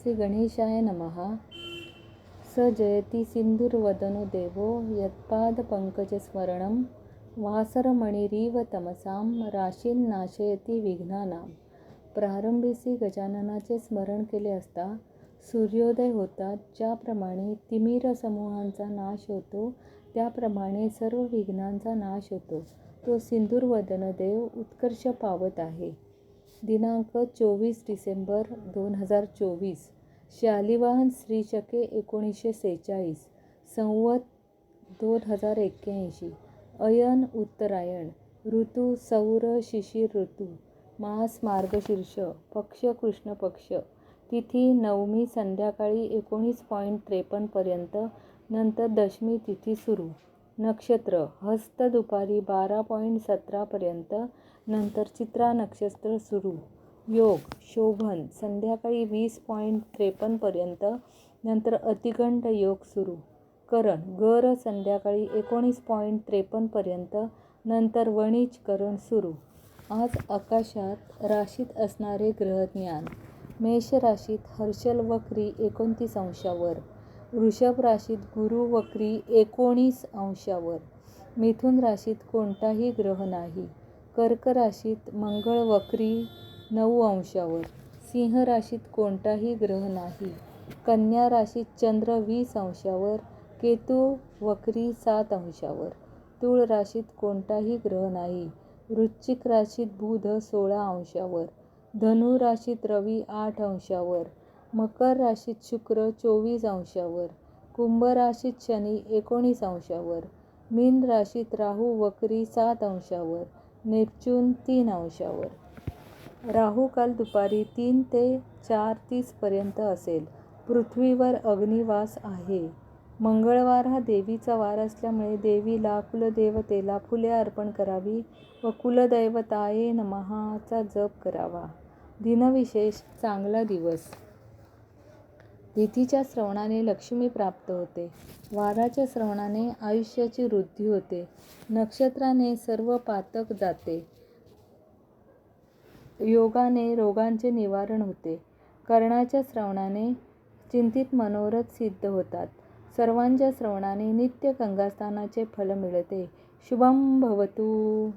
श्री गणेशाय नमः. स जयति सिंधुर्वदनो देवो यत्पादपङ्कजस्मरणं वासरमणिरीव तमसां राशीन्नाशयति विघ्नानां. प्रारंभी श्री गजाननाचे स्मरण केले असता सूर्योदय होतात. ज्याप्रमाणे तिमिर समूहांचा नाश होतो त्याप्रमाणे सर्व विघ्नांचा नाश होतो. तो सिंधुर्वदन देव उत्कर्ष पावत आहे. दिनांक 24 डिसेंबर 2024. शालिवाहन श्री शके 1946. संवत 2081. अयन उत्तरायण. ऋतू सौर शिशिर ऋतू. मास मार्गशीर्ष. पक्ष कृष्ण पक्ष. तिथी नवमी संध्याकाळी 19:53 पर्यंत. नंतर दशमी तिथी सुरू. नक्षत्र हस्त दुपारी 12:17 पर्यंत. नंतर चित्रा नक्षत्र सुरू. योग शोभन संध्याकाळी 20:53 पर्यंत. नंतर अतिगंड योग सुरू. करण गर संध्याकाळी 19:53 पर्यंत. नंतर वणिज करण सुरू. आज आकाशात राशीत असणारे ग्रहज्ञान. मेष राशीत हर्षल वक्री 29 अंशावर. वृषभ राशीत गुरु वक्री 19 अंशावर. मिथुन राशीत कोणताही ग्रह नाही. कर्क राशीत मंगळ वक्री 9 अंशावर. सिंह राशीत कोणताही ग्रह नाही. कन्या राशीत चंद्र 20 अंशावर. केतू वक्री 7 अंशावर. तुळ राशीत कोणताही ग्रह नाही. वृश्चिक राशीत बुध 16 अंशावर. धनु राशीत रवी 8 अंशावर. मकर राशीत शुक्र 24 अंशावर. कुंभ राशीत शनी 19 अंशावर. मीन राशीत राहू वक्री 7 अंशावर. नेपच्यून 3 अंशावर. राहू काल दुपारी 3 ते 4:30 पर्यंत असेल. पृथ्वीवर अग्निवास आहे. मंगळवार हा देवीचा वार असल्यामुळे देवीला कुलदेवतेला फुले अर्पण करावी व कुलदैवताये नमःचा जप करावा. दिनविशेष चांगला दिवस. तिथीच्या श्रवणाने लक्ष्मी प्राप्त होते. वाराच्या श्रवणाने आयुष्याची वृद्धी होते. नक्षत्राने सर्व पातक जाते. योगाने रोगांचे निवारण होते. कर्णाच्या श्रवणाने चिंतित मनोरथ सिद्ध होतात. सर्वांच्या श्रवणाने नित्य गंगास्नानाचे फल मिळते. शुभं भवतु.